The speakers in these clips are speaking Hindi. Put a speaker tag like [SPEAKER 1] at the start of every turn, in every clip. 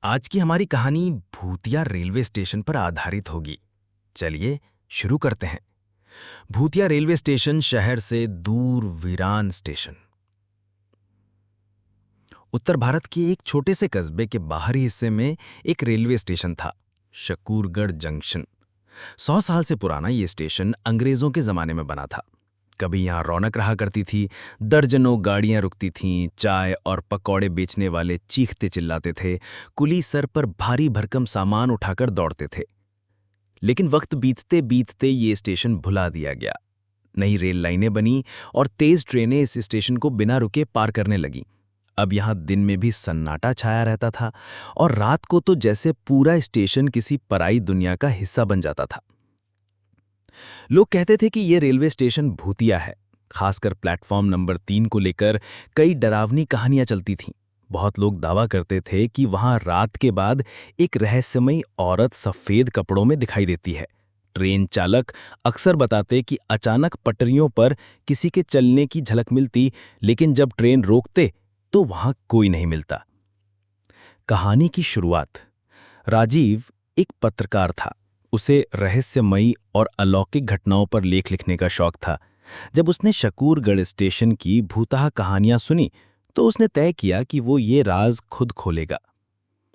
[SPEAKER 1] आज की हमारी कहानी भूतिया रेलवे स्टेशन पर आधारित होगी। चलिए शुरू करते हैं। भूतिया रेलवे स्टेशन शहर से दूर वीरान स्टेशन। उत्तर भारत के एक छोटे से कस्बे के बाहरी हिस्से में एक रेलवे स्टेशन था, शकूरगढ़ जंक्शन। 100 साल से पुराना ये स्टेशन अंग्रेजों के जमाने में बना था। कभी यहाँ रौनक रहा करती थी, दर्जनों गाड़ियां रुकती थीं, चाय और पकौड़े बेचने वाले चीखते चिल्लाते थे, कुली सर पर भारी भरकम सामान उठाकर दौड़ते थे। लेकिन वक्त बीतते बीतते ये स्टेशन भुला दिया गया। नई रेल लाइनें बनी और तेज ट्रेनें इस स्टेशन को बिना रुके पार करने लगीं। अब यहाँ दिन में भी सन्नाटा छाया रहता था और रात को तो जैसे पूरा स्टेशन किसी पराई दुनिया का हिस्सा बन जाता था। लोग कहते थे कि ये रेलवे स्टेशन भूतिया है। खासकर प्लेटफॉर्म नंबर 3 को लेकर कई डरावनी कहानियां चलती थीं। बहुत लोग दावा करते थे कि वहां रात के बाद एक रहस्यमयी औरत सफेद कपड़ों में दिखाई देती है। ट्रेन चालक अक्सर बताते कि अचानक पटरियों पर किसी के चलने की झलक मिलती, लेकिन जब ट्रेन रोकते तो वहां कोई नहीं मिलता। कहानी की शुरुआत। राजीव एक पत्रकार था। उसे रहस्यमयी और अलौकिक घटनाओं पर लेख लिखने का शौक था। जब उसने शकूरगढ़ स्टेशन की भूतहा कहानियां सुनी तो उसने तय किया कि वो ये राज खुद खोलेगा।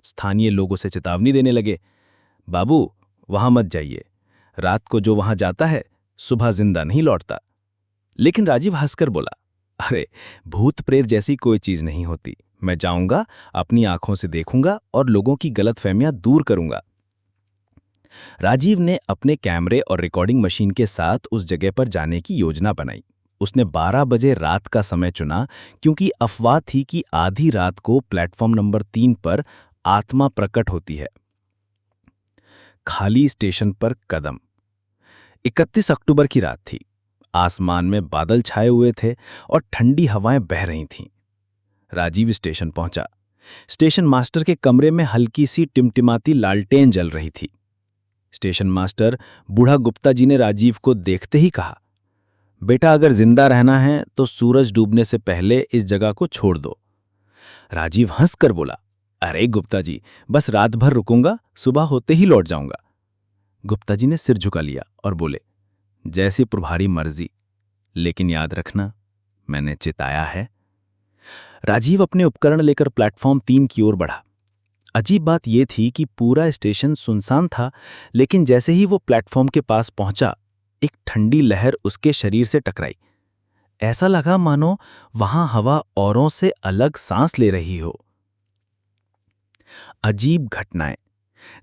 [SPEAKER 1] स्थानीय लोग उसे चेतावनी देने लगे, बाबू वहां मत जाइए, रात को जो वहां जाता है सुबह जिंदा नहीं लौटता। लेकिन राजीव हंसकर बोला, अरे भूत प्रेत जैसी कोई चीज नहीं होती। मैं जाऊंगा, अपनी आंखों से देखूंगा और लोगों की गलतफहमियां दूर करूंगा। राजीव ने अपने कैमरे और रिकॉर्डिंग मशीन के साथ उस जगह पर जाने की योजना बनाई। उसने 12 बजे रात का समय चुना क्योंकि अफवाह थी कि आधी रात को प्लेटफॉर्म नंबर 3 पर आत्मा प्रकट होती है। खाली स्टेशन पर कदम। 31 अक्टूबर की रात थी। आसमान में बादल छाए हुए थे और ठंडी हवाएं बह रही थीं। राजीव स्टेशन पहुंचा। स्टेशन मास्टर के कमरे में हल्की सी टिमटिमाती लालटेन जल रही थी। स्टेशन मास्टर बूढ़ा गुप्ता जी ने राजीव को देखते ही कहा, बेटा अगर जिंदा रहना है तो सूरज डूबने से पहले इस जगह को छोड़ दो। राजीव हंसकर बोला, अरे गुप्ता जी, बस रात भर रुकूंगा, सुबह होते ही लौट जाऊंगा। गुप्ता जी ने सिर झुका लिया और बोले, जैसी तुम्हारी मर्जी, लेकिन याद रखना मैंने चिताया है। राजीव अपने उपकरण लेकर प्लेटफॉर्म 3 की ओर बढ़ा। अजीब बात यह थी कि पूरा स्टेशन सुनसान था, लेकिन जैसे ही वो प्लेटफॉर्म के पास पहुंचा, एक ठंडी लहर उसके शरीर से टकराई। ऐसा लगा मानो वहां हवा औरों से अलग सांस ले रही हो। अजीब घटनाएं।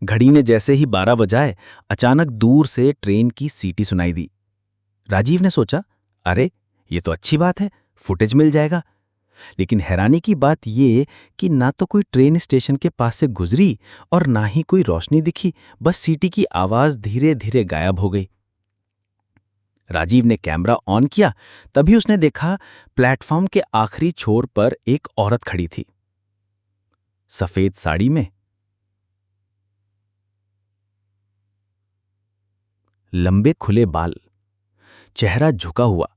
[SPEAKER 1] घड़ी ने जैसे ही 12 बजाए, अचानक दूर से ट्रेन की सीटी सुनाई दी। राजीव ने सोचा, अरे ये तो अच्छी बात है, फुटेज मिल जाएगा। लेकिन हैरानी की बात यह कि ना तो कोई ट्रेन स्टेशन के पास से गुजरी और ना ही कोई रोशनी दिखी, बस सीटी की आवाज धीरे धीरे गायब हो गई। राजीव ने कैमरा ऑन किया, तभी उसने देखा प्लेटफॉर्म के आखिरी छोर पर एक औरत खड़ी थी, सफेद साड़ी में, लंबे खुले बाल, चेहरा झुका हुआ।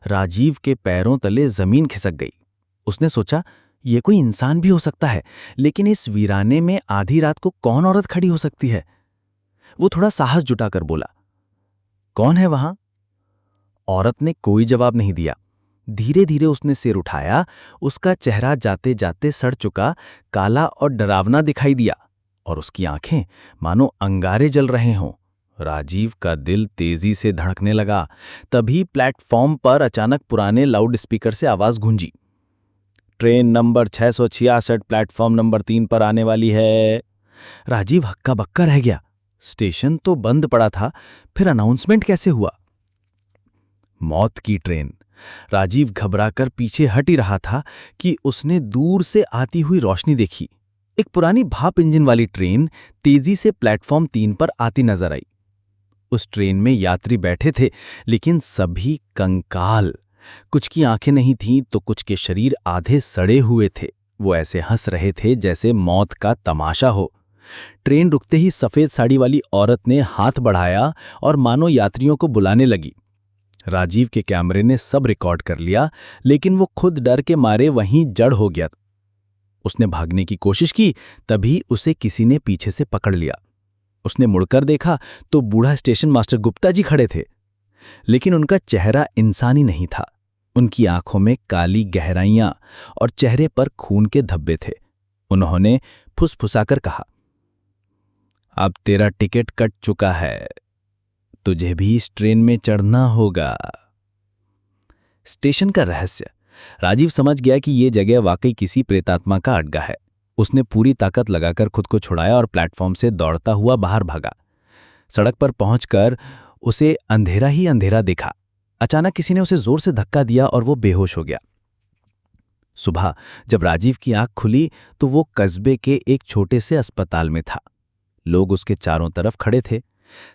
[SPEAKER 1] राजीव के पैरों तले जमीन खिसक गई। उसने सोचा, यह कोई इंसान भी हो सकता है, लेकिन इस वीराने में आधी रात को कौन औरत खड़ी हो सकती है? वो थोड़ा साहस जुटाकर बोला, कौन है वहां? औरत ने कोई जवाब नहीं दिया। धीरे धीरे उसने सिर उठाया। उसका चेहरा जाते जाते सड़ चुका, काला और डरावना दिखाई दिया, और उसकी आंखें मानो अंगारे जल रहे हों। राजीव का दिल तेजी से धड़कने लगा। तभी प्लेटफॉर्म पर अचानक पुराने लाउड स्पीकर से आवाज गूंजी, ट्रेन नंबर 666 प्लेटफॉर्म नंबर 3 पर आने वाली है। राजीव हक्का बक्का रह गया। स्टेशन तो बंद पड़ा था, फिर अनाउंसमेंट कैसे हुआ? मौत की ट्रेन। राजीव घबराकर पीछे हट ही रहा था कि उसने दूर से आती हुई रोशनी देखी। एक पुरानी भाप इंजन वाली ट्रेन तेजी से प्लेटफॉर्म 3 पर आती नजर आई। उस ट्रेन में यात्री बैठे थे, लेकिन सभी कंकाल। कुछ की आंखें नहीं थीं तो कुछ के शरीर आधे सड़े हुए थे। वो ऐसे हंस रहे थे जैसे मौत का तमाशा हो। ट्रेन रुकते ही सफेद साड़ी वाली औरत ने हाथ बढ़ाया और मानो यात्रियों को बुलाने लगी। राजीव के कैमरे ने सब रिकॉर्ड कर लिया, लेकिन वो खुद डर के मारे वहीं जड़ हो गया। उसने भागने की कोशिश की, तभी उसे किसी ने पीछे से पकड़ लिया। उसने मुड़कर देखा तो बूढ़ा स्टेशन मास्टर गुप्ता जी खड़े थे, लेकिन उनका चेहरा इंसानी नहीं था। उनकी आंखों में काली गहराइयां और चेहरे पर खून के धब्बे थे। उन्होंने फुसफुसाकर कहा, अब तेरा टिकट कट चुका है, तुझे भी इस ट्रेन में चढ़ना होगा। स्टेशन का रहस्य। राजीव समझ गया कि यह जगह वाकई किसी प्रेतात्मा का अड्डा है। उसने पूरी ताकत लगाकर खुद को छुड़ाया और प्लेटफॉर्म से दौड़ता हुआ बाहर भागा। सड़क पर पहुंचकर उसे अंधेरा ही अंधेरा दिखा। अचानक किसी ने उसे जोर से धक्का दिया और वो बेहोश हो गया। सुबह जब राजीव की आंख खुली तो वो कस्बे के एक छोटे से अस्पताल में था। लोग उसके चारों तरफ खड़े थे।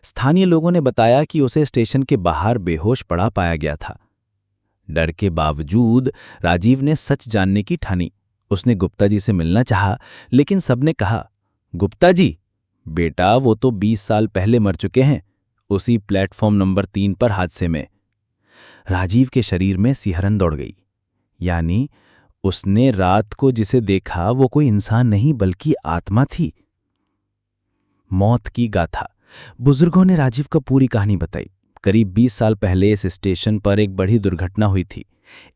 [SPEAKER 1] स्थानीय लोगों ने बताया कि उसे स्टेशन के बाहर बेहोश पड़ा पाया गया था। डर के बावजूद राजीव ने सच जानने की ठानी। उसने गुप्ता जी से मिलना चाहा, लेकिन सबने कहा, गुप्ता जी बेटा वो तो 20 साल पहले मर चुके हैं, उसी प्लेटफॉर्म नंबर 3 पर हादसे में। राजीव के शरीर में सिहरन दौड़ गई। यानी उसने रात को जिसे देखा वो कोई इंसान नहीं बल्कि आत्मा थी। मौत की गाथा। बुजुर्गों ने राजीव को पूरी कहानी बताई। करीब 20 साल पहले इस स्टेशन पर एक बड़ी दुर्घटना हुई थी।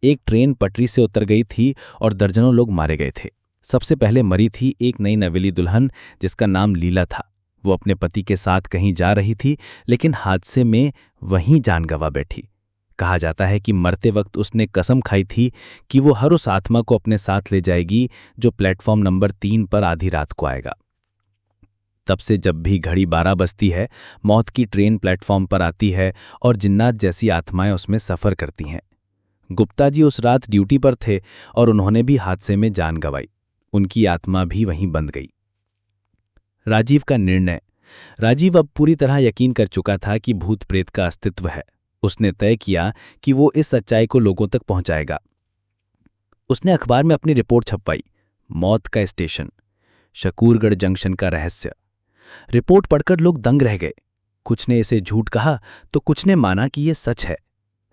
[SPEAKER 1] एक ट्रेन पटरी से उतर गई थी और दर्जनों लोग मारे गए थे। सबसे पहले मरी थी एक नई नवेली दुल्हन जिसका नाम लीला था। वो अपने पति के साथ कहीं जा रही थी, लेकिन हादसे में वहीं जान गंवा बैठी। कहा जाता है कि मरते वक्त उसने कसम खाई थी कि वो हर उस आत्मा को अपने साथ ले जाएगी जो प्लेटफॉर्म नंबर 3 पर आधी रात को आएगा। तब से जब भी घड़ी 12 बजती है, मौत की ट्रेन प्लेटफॉर्म पर आती है और जिन्नात जैसी आत्माएं उसमें सफ़र करती हैं। गुप्ता जी उस रात ड्यूटी पर थे और उन्होंने भी हादसे में जान गंवाई। उनकी आत्मा भी वहीं बंध गई। राजीव का निर्णय। राजीव अब पूरी तरह यकीन कर चुका था कि भूत प्रेत का अस्तित्व है। उसने तय किया कि वो इस सच्चाई को लोगों तक पहुंचाएगा। उसने अखबार में अपनी रिपोर्ट छपवाई, मौत का स्टेशन, शकूरगढ़ जंक्शन का रहस्य। रिपोर्ट पढ़कर लोग दंग रह गए। कुछ ने इसे झूठ कहा तो कुछ ने माना कि यह सच है।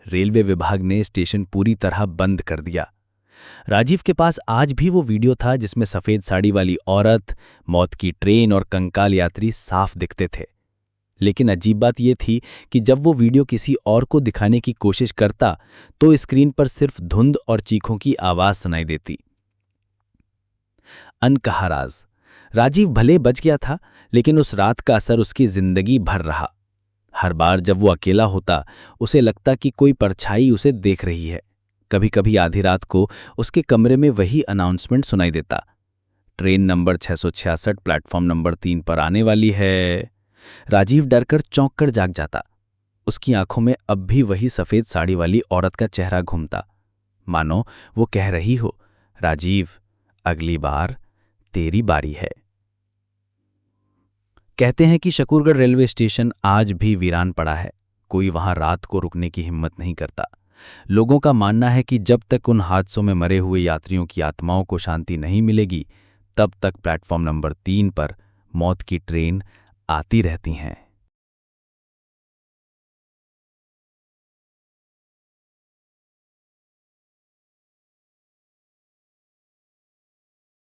[SPEAKER 1] रेलवे विभाग ने स्टेशन पूरी तरह बंद कर दिया। राजीव के पास आज भी वो वीडियो था जिसमें सफेद साड़ी वाली औरत, मौत की ट्रेन और कंकाल यात्री साफ दिखते थे। लेकिन अजीब बात यह थी कि जब वो वीडियो किसी और को दिखाने की कोशिश करता तो स्क्रीन पर सिर्फ धुंध और चीखों की आवाज सुनाई देती। अनकहा राज। राजीव भले बच गया था, लेकिन उस रात का असर उसकी जिंदगी भर रहा। हर बार जब वो अकेला होता, उसे लगता कि कोई परछाई उसे देख रही है। कभी कभी आधी रात को उसके कमरे में वही अनाउंसमेंट सुनाई देता, ट्रेन नंबर 666 प्लेटफॉर्म नंबर 3 पर आने वाली है। राजीव डरकर चौंक कर जाग जाता। उसकी आंखों में अब भी वही सफेद साड़ी वाली औरत का चेहरा घूमता, मानो वो कह रही हो, राजीव अगली बार तेरी बारी है। कहते हैं कि शकूरगढ़ रेलवे स्टेशन आज भी वीरान पड़ा है। कोई वहां रात को रुकने की हिम्मत नहीं करता। लोगों का मानना है कि जब तक उन हादसों में मरे हुए यात्रियों की आत्माओं को शांति नहीं मिलेगी, तब तक प्लेटफॉर्म नंबर 3 पर मौत की ट्रेन आती रहती हैं।